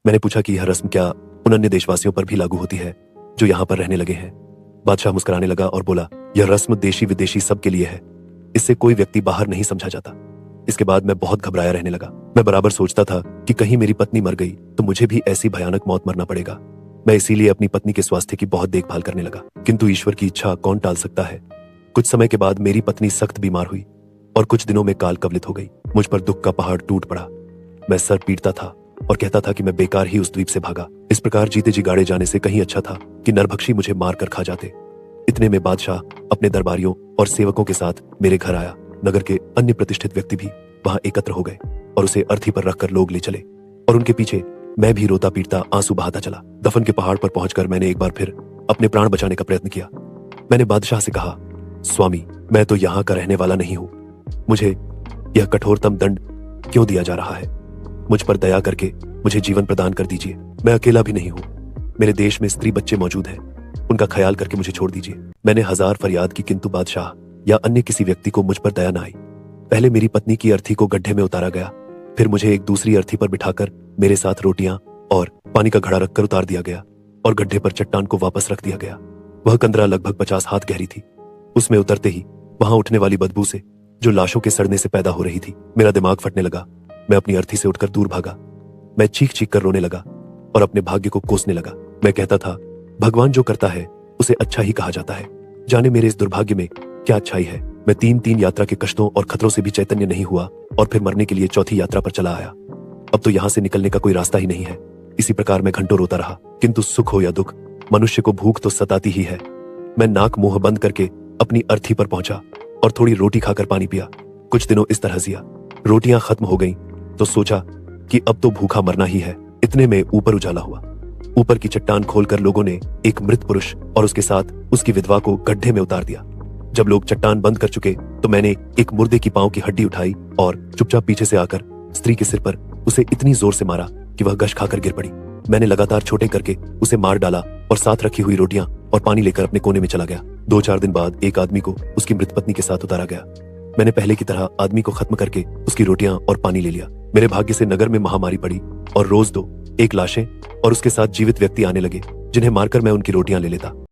मैंने पूछा कि यह रस्म क्या उन अन्य देशवासियों पर भी लागू होती है जो यहाँ पर रहने लगे हैं। बादशाह मुस्कुराने लगा और बोला, यह रस्म देशी विदेशी सबके लिए है। इससे कोई व्यक्ति बाहर नहीं समझा जाता। इसके बाद मैं बहुत घबराया रहने लगा। मैं बराबर सोचता था कि कहीं मेरी पत्नी मर गई तो मुझे भी ऐसी भयानक मौत मरना पड़ेगा। मैं इसीलिए अपनी पत्नी के स्वास्थ्य की बहुत देखभाल करने लगा, किंतु ईश्वर की इच्छा कौन टाल सकता है। कुछ समय के बाद मेरी पत्नी सख्त बीमार हुई और कुछ दिनों में काल कवलित हो गई। मुझ पर दुख का पहाड़ टूट पड़ा। मैं सर पीटता था और कहता था कि मैं बेकार ही उस द्वीप से भागा। इस प्रकार जीते जी गाड़े जाने से कहीं अच्छा था कि नरभक्षी मुझे मार कर खा जाते। इतने में बादशाह अपने दरबारियों और सेवकों के साथ मेरे घर आया। नगर के अन्य प्रतिष्ठित व्यक्ति भी वहां एकत्र हो गए और उसे अर्थी पर रखकर लोग ले चले और उनके पीछे मैं भी रोता पीटता आंसू बहाता चला। दफन के पहाड़ पर पहुंचकर मैंने एक बार फिर अपने प्राण बचाने का प्रयत्न किया। मैंने बादशाह से कहा, स्वामी, मैं तो यहाँ का रहने वाला नहीं हूं। मुझे यह कठोरतम दंड क्यों दिया जा रहा है? मुझ पर दया करके मुझे जीवन प्रदान कर दीजिए। मैं अकेला भी नहीं हूं। मेरे देश में स्त्री बच्चे मौजूद हैं। उनका ख्याल करके मुझे छोड़ दीजिए। मैंने हजार फरियाद की, किंतु बादशाह या अन्य किसी व्यक्ति को मुझ पर दया न आई। पहले मेरी पत्नी की अर्थी को गड्ढे में उतारा गया, फिर मुझे एक दूसरी अर्थी पर बिठाकर मेरे साथ रोटियां और पानी का घड़ा रखकर उतार दिया गया और गड्ढे पर चट्टान को वापस रख दिया गया। वह कंदरा लगभग 50 हाथ गहरी थी। उसमें उतरते ही वहां उठने वाली बदबू से, जो लाशों के सड़ने से पैदा हो रही थी, मेरा दिमाग फटने लगा। मैं अपनी अर्थी से उठकर दूर भागा। मैं चीख चीख कर रोने लगा और अपने भाग्य को कोसने लगा। मैं कहता था, भगवान जो करता है उसे अच्छा ही कहा जाता है। जाने मेरे इस दुर्भाग्य में क्या अच्छाई है। मैं 3 यात्रा के कष्टों और खतरों से भी चैतन्य नहीं हुआ और फिर मरने के लिए चौथी यात्रा पर चला आया। अब तो यहाँ से निकलने का कोई रास्ता ही नहीं है। इसी प्रकार मैं घंटों रोता रहा, किंतु सुख हो या दुख, मनुष्य को भूख तो सताती ही है। मैं नाक मुंह बंद करके अपनी अर्थी पर पहुंचा और थोड़ी रोटी खाकर पानी पिया। कुछ दिनों इस तरह जिया। रोटियां खत्म हो गईं तो सोचा कि अब तो भूखा मरना ही है। इतने में ऊपर उजाला हुआ। ऊपर की चट्टान खोलकर लोगों ने एक मृत पुरुष और उसके साथ उसकी विधवा को गड्ढे में उतार दिया। जब लोग चट्टान बंद कर चुके तो मैंने एक मुर्दे की पांव की हड्डी उठाई और चुपचाप पीछे से आकर स्त्री के सिर पर उसे इतनी जोर से मारा कि वह गश खाकर गिर पड़ी। मैंने लगातार छोटे करके उसे मार डाला और साथ रखी हुई रोटियां और पानी लेकर अपने कोने में चला गया। 2-4 दिन बाद एक आदमी को उसकी मृत पत्नी के साथ उतारा गया। मैंने पहले की तरह आदमी को खत्म करके उसकी रोटियां और पानी ले लिया। मेरे भाग्य से नगर में महामारी पड़ी और रोज 2-1 लाशें और उसके साथ जीवित व्यक्ति आने लगे, जिन्हें मारकर मैं उनकी रोटियां ले लेता।